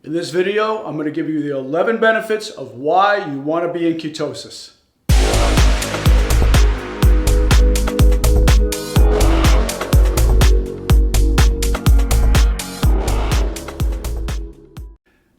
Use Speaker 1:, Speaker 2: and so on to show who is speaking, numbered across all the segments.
Speaker 1: In this video, I'm going to give you the 11 benefits of why you want to be in ketosis.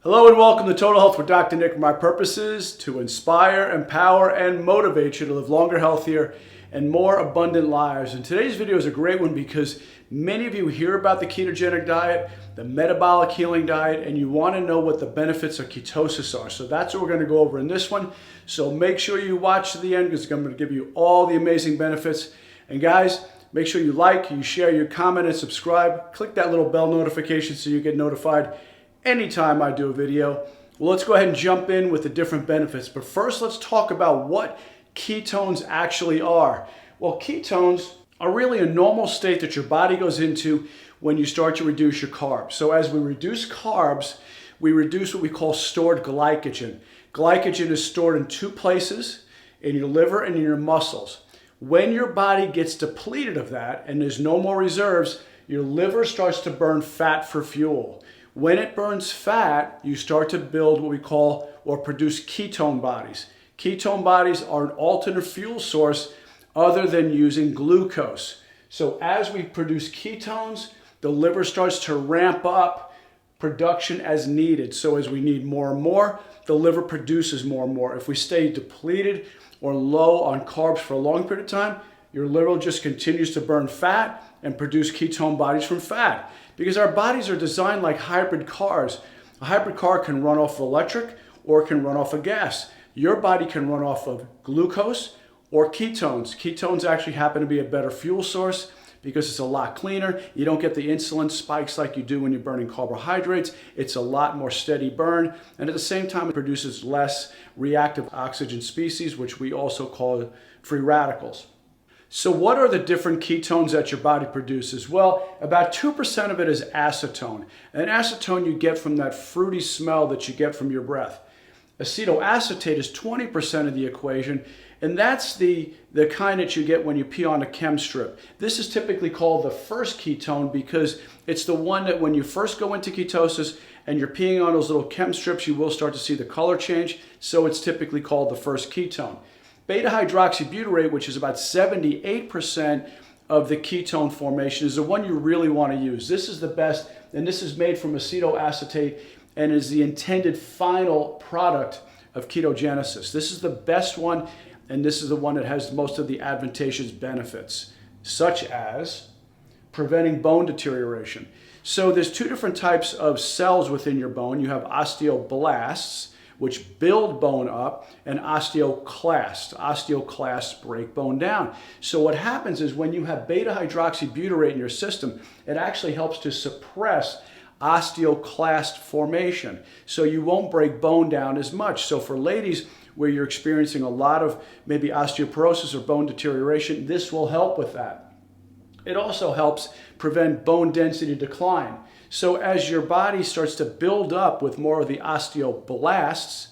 Speaker 1: Hello and welcome to Total Health with Dr. Nick. My purpose is to inspire, empower, and motivate you to live longer, healthier, and more abundant lives. And today's video is a great one because many of you hear about the ketogenic diet, the metabolic healing diet, and you want to know what the benefits of ketosis are. So that's what we're going to go over in this one. So make sure you watch to the end because I'm going to give you all the amazing benefits. And guys, make sure you like, you share, you comment, and subscribe. Click that little bell notification so you get notified anytime I do a video. Well, let's go ahead and jump in with the different benefits. But first, let's talk about what ketones actually are. Well, ketones are really a normal state that your body goes into when you start to reduce your carbs. So as we reduce carbs, we reduce what we call stored glycogen. Glycogen is stored in two places, in your liver and in your muscles. When your body gets depleted of that and there's no more reserves, your liver starts to burn fat for fuel. When it burns fat, you start to build what we call or produce ketone bodies. Ketone bodies are an alternate fuel source other than using glucose. So as we produce ketones, the liver starts to ramp up production as needed. So as we need more and more, the liver produces more and more. If we stay depleted or low on carbs for a long period of time, your liver just continues to burn fat and produce ketone bodies from fat. Because our bodies are designed like hybrid cars. A hybrid car can run off of electric or it can run off of gas. Your body can run off of glucose or ketones. Ketones actually happen to be a better fuel source because it's a lot cleaner. You don't get the insulin spikes like you do when you're burning carbohydrates. It's a lot more steady burn. And at the same time, it produces less reactive oxygen species, which we also call free radicals. So what are the different ketones that your body produces? Well, about 2% of it is acetone. And acetone you get from that fruity smell that you get from your breath. Acetoacetate is 20% of the equation, and that's the kind that you get when you pee on a chem strip. This is typically called the first ketone because it's the one that when you first go into ketosis and you're peeing on those little chem strips, you will start to see the color change, so it's typically called the first ketone. Beta-hydroxybutyrate, which is about 78% of the ketone formation, is the one you really want to use. This is the best, and this is made from acetoacetate and is the intended final product of ketogenesis. This is the best one, and this is the one that has most of the advantageous benefits, such as preventing bone deterioration. So there's two different types of cells within your bone. You have osteoblasts, which build bone up, and osteoclasts. Osteoclasts break bone down. So what happens is when you have beta-hydroxybutyrate in your system, it actually helps to suppress osteoclast formation. So you won't break bone down as much. So for ladies where you're experiencing a lot of maybe osteoporosis or bone deterioration, this will help with that. It also helps prevent bone density decline. So as your body starts to build up with more of the osteoblasts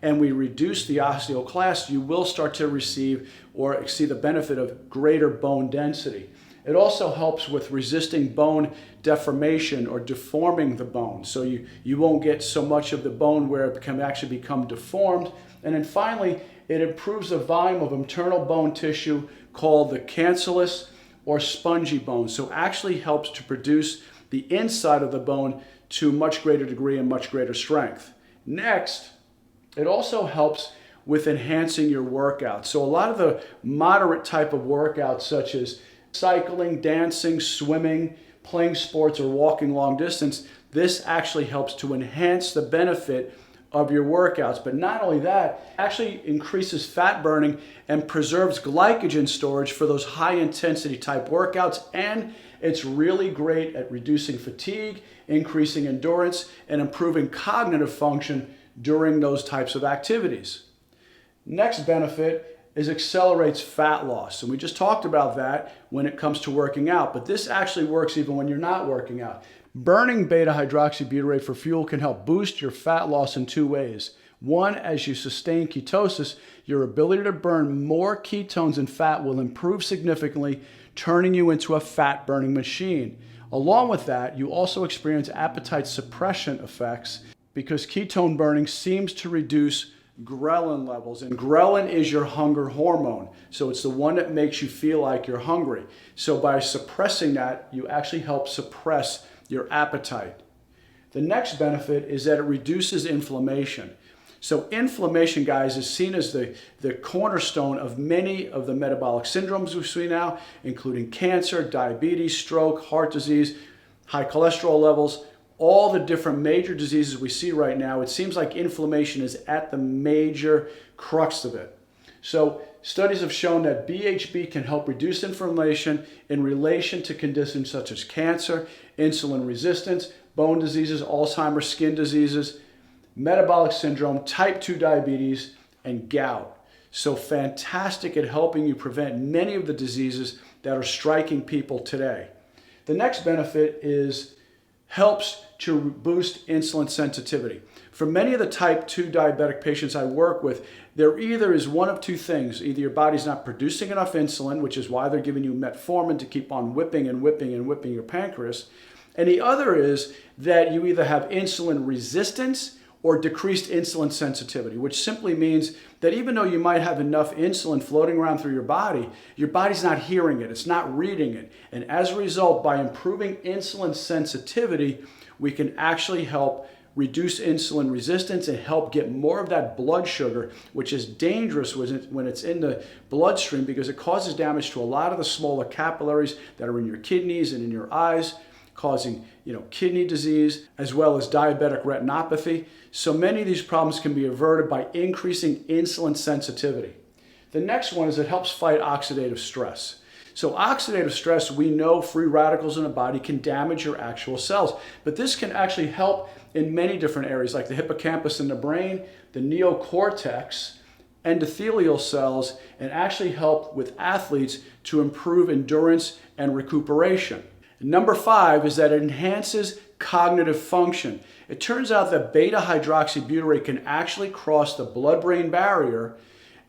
Speaker 1: and we reduce the osteoclasts, you will start to receive or see the benefit of greater bone density. It also helps with resisting bone deformation or deforming the bone. So you won't get so much of the bone where it can actually become deformed. And then finally, it improves the volume of internal bone tissue called the cancellous or spongy bone. So actually helps to produce the inside of the bone to a much greater degree and much greater strength. Next, it also helps with enhancing your workout. So a lot of the moderate type of workouts such as cycling, dancing, swimming, playing sports, or walking long distance, this actually helps to enhance the benefit of your workouts. But not only that, it actually increases fat burning and preserves glycogen storage for those high intensity type workouts, and it's really great at reducing fatigue, increasing endurance, and improving cognitive function during those types of activities. Next benefit is accelerates fat loss. And we just talked about that when it comes to working out, but this actually works even when you're not working out. Burning beta-hydroxybutyrate for fuel can help boost your fat loss in two ways. One, as you sustain ketosis, your ability to burn more ketones and fat will improve significantly, turning you into a fat-burning machine. Along with that, you also experience appetite suppression effects because ketone burning seems to reduce ghrelin levels, and ghrelin is your hunger hormone. So it's the one that makes you feel like you're hungry. So by suppressing that, you actually help suppress your appetite. The next benefit is that it reduces inflammation. So inflammation, guys, is seen as the cornerstone of many of the metabolic syndromes we see now, including cancer, diabetes, stroke, heart disease, high cholesterol levels, all the different major diseases we see right now. It seems like inflammation is at the major crux of it. So studies have shown that BHB can help reduce inflammation in relation to conditions such as cancer, insulin resistance, bone diseases, Alzheimer's, skin diseases, metabolic syndrome, type 2 diabetes, and gout. So fantastic at helping you prevent many of the diseases that are striking people today. The next benefit is helps to boost insulin sensitivity. For many of the type 2 diabetic patients I work with, there either is one of two things. Either your body's not producing enough insulin, which is why they're giving you metformin to keep on whipping and whipping and whipping your pancreas. And the other is that you either have insulin resistance or decreased insulin sensitivity, which simply means that even though you might have enough insulin floating around through your body's not hearing it, it's not reading it. And as a result, by improving insulin sensitivity, we can actually help reduce insulin resistance and help get more of that blood sugar, which is dangerous when it's in the bloodstream because it causes damage to a lot of the smaller capillaries that are in your kidneys and in your eyes, causing kidney disease as well as diabetic retinopathy. So many of these problems can be averted by increasing insulin sensitivity. The next one is it helps fight oxidative stress. So oxidative stress, we know free radicals in the body can damage your actual cells, but this can actually help in many different areas like the hippocampus in the brain, the neocortex, endothelial cells, and actually help with athletes to improve endurance and recuperation. Number 5 is that it enhances cognitive function. It turns out that beta-hydroxybutyrate can actually cross the blood-brain barrier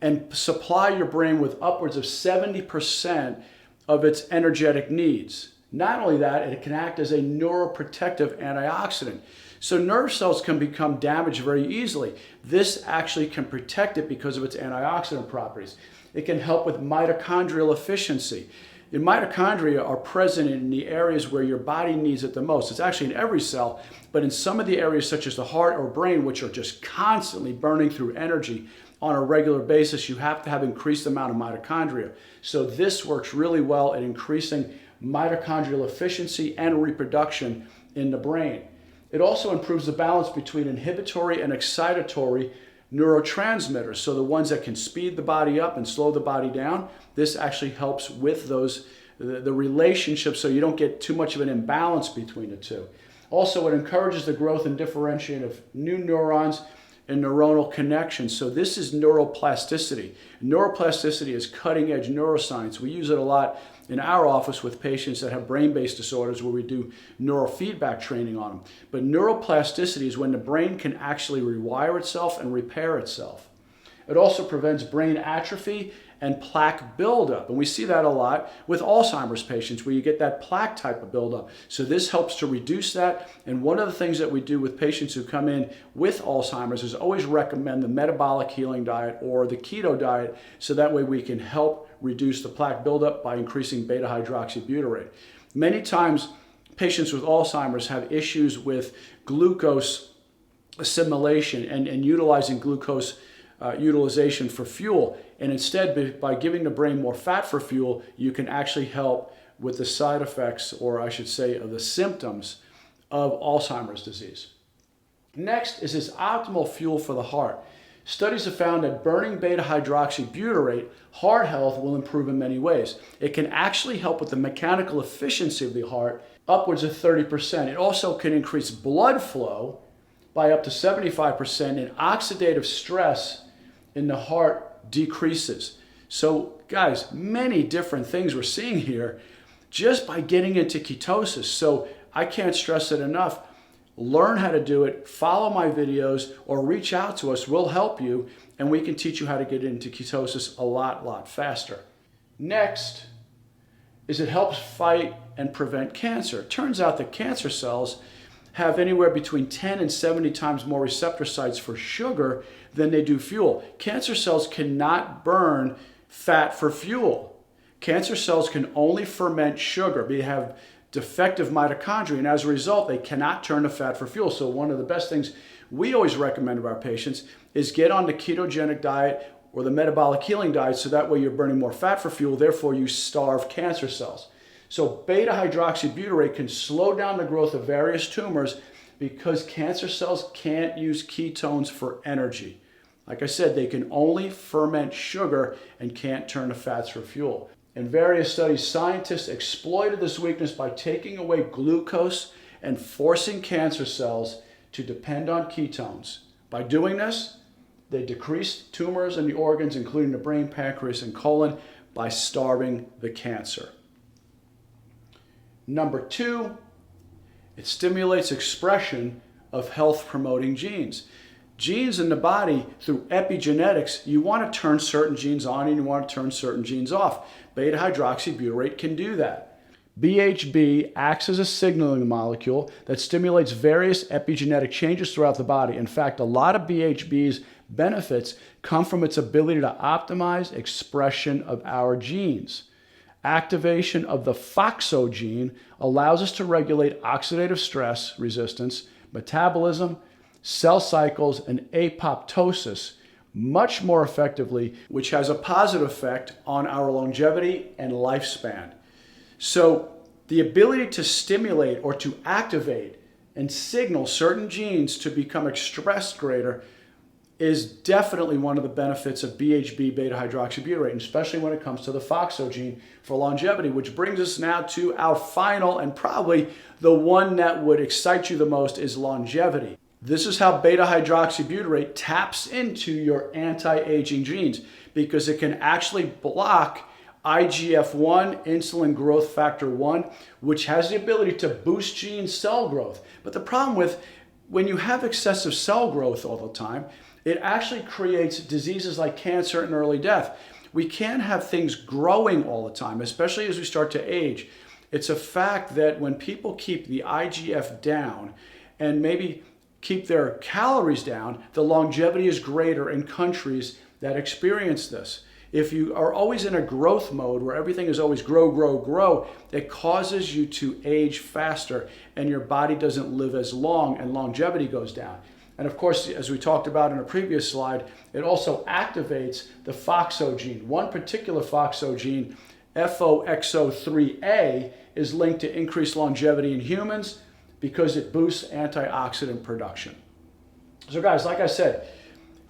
Speaker 1: and supply your brain with upwards of 70% of its energetic needs. Not only that, it can act as a neuroprotective antioxidant. So nerve cells can become damaged very easily. This actually can protect it because of its antioxidant properties. It can help with mitochondrial efficiency. The mitochondria are present in the areas where your body needs it the most. It's actually in every cell, but in some of the areas such as the heart or brain, which are just constantly burning through energy on a regular basis, you have to have increased amount of mitochondria. So this works really well at increasing mitochondrial efficiency and reproduction in the brain. It also improves the balance between inhibitory and excitatory neurotransmitters, so the ones that can speed the body up and slow the body down. This actually helps with the relationship so you don't get too much of an imbalance between the two. Also, it encourages the growth and differentiation of new neurons and neuronal connections. So this is neuroplasticity. Neuroplasticity is cutting-edge neuroscience. We use it a lot in our office with patients that have brain-based disorders where we do neurofeedback training on them. But neuroplasticity is when the brain can actually rewire itself and repair itself. It also prevents brain atrophy and plaque buildup. And we see that a lot with Alzheimer's patients where you get that plaque type of buildup. So this helps to reduce that. And one of the things that we do with patients who come in with Alzheimer's is always recommend the metabolic healing diet or the keto diet, so that way we can help reduce the plaque buildup by increasing beta-hydroxybutyrate. Many times patients with Alzheimer's have issues with glucose assimilation and utilizing glucose utilization for fuel. And instead, by giving the brain more fat for fuel, you can actually help with the side effects, or I should say, of the symptoms of Alzheimer's disease. Next is this optimal fuel for the heart. Studies have found that burning beta-hydroxybutyrate, heart health will improve in many ways. It can actually help with the mechanical efficiency of the heart upwards of 30%. It also can increase blood flow by up to 75%, and oxidative stress in the heart decreases. So guys, many different things we're seeing here just by getting into ketosis. So I can't stress it enough. Learn how to do it, follow my videos, or reach out to us. We'll help you, and we can teach you how to get into ketosis a lot faster. Next is it helps fight and prevent cancer. It turns out that cancer cells have anywhere between 10 and 70 times more receptor sites for sugar than they do fuel. Cancer cells cannot burn fat for fuel. Cancer cells can only ferment sugar. They have defective mitochondria, and as a result, they cannot turn to fat for fuel. So one of the best things we always recommend to our patients is get on the ketogenic diet or the metabolic healing diet, so that way you're burning more fat for fuel, therefore you starve cancer cells. So beta-hydroxybutyrate can slow down the growth of various tumors because cancer cells can't use ketones for energy. Like I said, they can only ferment sugar and can't turn to fats for fuel. In various studies, scientists exploited this weakness by taking away glucose and forcing cancer cells to depend on ketones. By doing this, they decreased tumors in the organs, including the brain, pancreas, and colon, by starving the cancer. Number 2, it stimulates expression of health-promoting genes. Genes in the body, through epigenetics, you want to turn certain genes on and you want to turn certain genes off. Beta-hydroxybutyrate can do that. BHB acts as a signaling molecule that stimulates various epigenetic changes throughout the body. In fact, a lot of BHB's benefits come from its ability to optimize expression of our genes. Activation of the FOXO gene allows us to regulate oxidative stress resistance, metabolism, cell cycles, and apoptosis much more effectively, which has a positive effect on our longevity and lifespan. So the ability to stimulate or to activate and signal certain genes to become expressed greater is definitely one of the benefits of BHB beta-hydroxybutyrate, and especially when it comes to the FOXO gene for longevity, which brings us now to our final and probably the one that would excite you the most is longevity. This is how beta-hydroxybutyrate taps into your anti-aging genes, because it can actually block IGF-1, insulin growth factor 1, which has the ability to boost gene cell growth. But the problem with when you have excessive cell growth all the time, it actually creates diseases like cancer and early death. We can't have things growing all the time, especially as we start to age. It's a fact that when people keep the IGF down and maybe keep their calories down, the longevity is greater in countries that experience this. If you are always in a growth mode where everything is always grow, grow, grow, it causes you to age faster and your body doesn't live as long and longevity goes down. And of course, as we talked about in a previous slide, it also activates the FOXO gene. One particular FOXO gene, FOXO3A, is linked to increased longevity in humans because it boosts antioxidant production. So guys, like I said,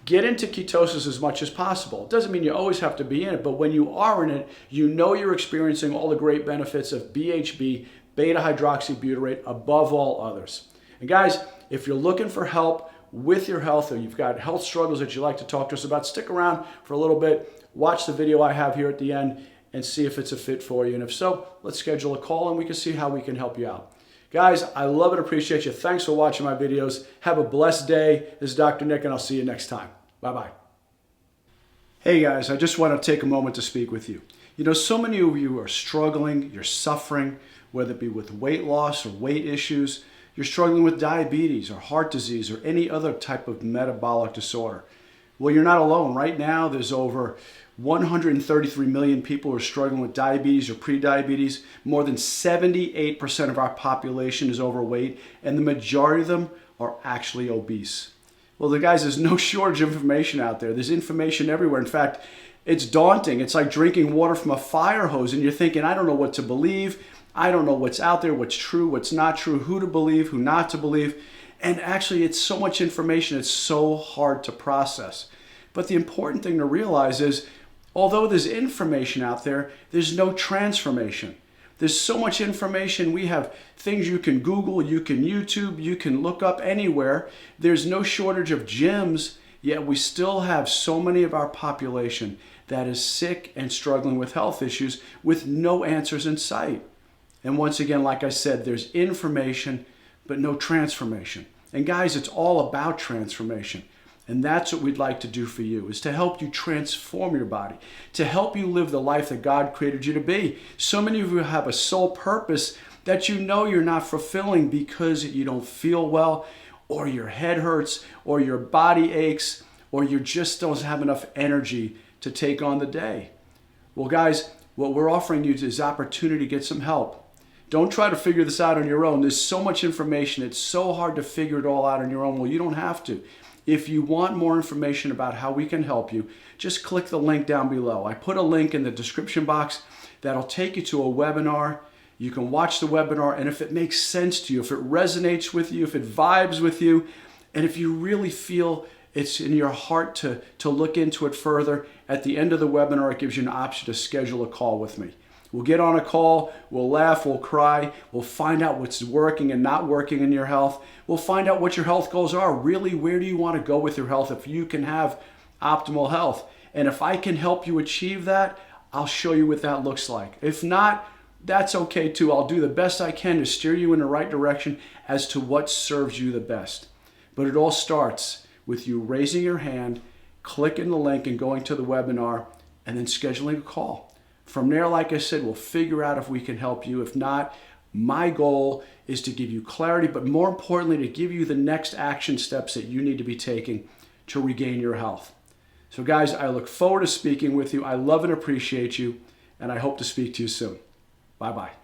Speaker 1: get into ketosis as much as possible. It doesn't mean you always have to be in it, but when you are in it, you know you're experiencing all the great benefits of BHB, beta-hydroxybutyrate, above all others. And guys, if you're looking for help with your health, or you've got health struggles that you'd like to talk to us about, stick around for a little bit, watch the video I have here at the end, and see if it's a fit for you. And if so, let's schedule a call and we can see how we can help you out. Guys, I love and appreciate you. Thanks for watching my videos. Have a blessed day. This is Dr. Nick, and I'll see you next time. Bye-bye. Hey guys, I just want to take a moment to speak with you. You know, so many of you are struggling, you're suffering, whether it be with weight loss or weight issues. You're struggling with diabetes or heart disease or any other type of metabolic disorder. Well, you're not alone. Right now, there's over 133 million people who are struggling with diabetes or prediabetes. More than 78% of our population is overweight, and the majority of them are actually obese. Well, guys, there's no shortage of information out there. There's information everywhere. In fact, it's daunting. It's like drinking water from a fire hose, and you're thinking, I don't know what to believe. I don't know what's out there, what's true, what's not true, who to believe, who not to believe. And actually, it's so much information, it's so hard to process. But the important thing to realize is, although there's information out there, there's no transformation. There's so much information. We have things you can Google, you can YouTube, you can look up anywhere. There's no shortage of gyms, yet we still have so many of our population that is sick and struggling with health issues with no answers in sight. And once again, like I said, there's information, but no transformation. And guys, it's all about transformation. And that's what we'd like to do for you, is to help you transform your body, to help you live the life that God created you to be. So many of you have a sole purpose that you know you're not fulfilling because you don't feel well, or your head hurts, or your body aches, or you just don't have enough energy to take on the day. Well, guys, what we're offering you is opportunity to get some help. Don't try to figure this out on your own. There's so much information. It's so hard to figure it all out on your own. Well, you don't have to. If you want more information about how we can help you, just click the link down below. I put a link in the description box that'll take you to a webinar. You can watch the webinar, and if it makes sense to you, if it resonates with you, if it vibes with you, and if you really feel it's in your heart to look into it further, at the end of the webinar, it gives you an option to schedule a call with me. We'll get on a call, we'll laugh, we'll cry, we'll find out what's working and not working in your health. We'll find out what your health goals are. Really, where do you want to go with your health if you can have optimal health? And if I can help you achieve that, I'll show you what that looks like. If not, that's okay too. I'll do the best I can to steer you in the right direction as to what serves you the best. But it all starts with you raising your hand, clicking the link and going to the webinar, and then scheduling a call. From there, like I said, we'll figure out if we can help you. If not, my goal is to give you clarity, but more importantly, to give you the next action steps that you need to be taking to regain your health. So guys, I look forward to speaking with you. I love and appreciate you, and I hope to speak to you soon. Bye-bye.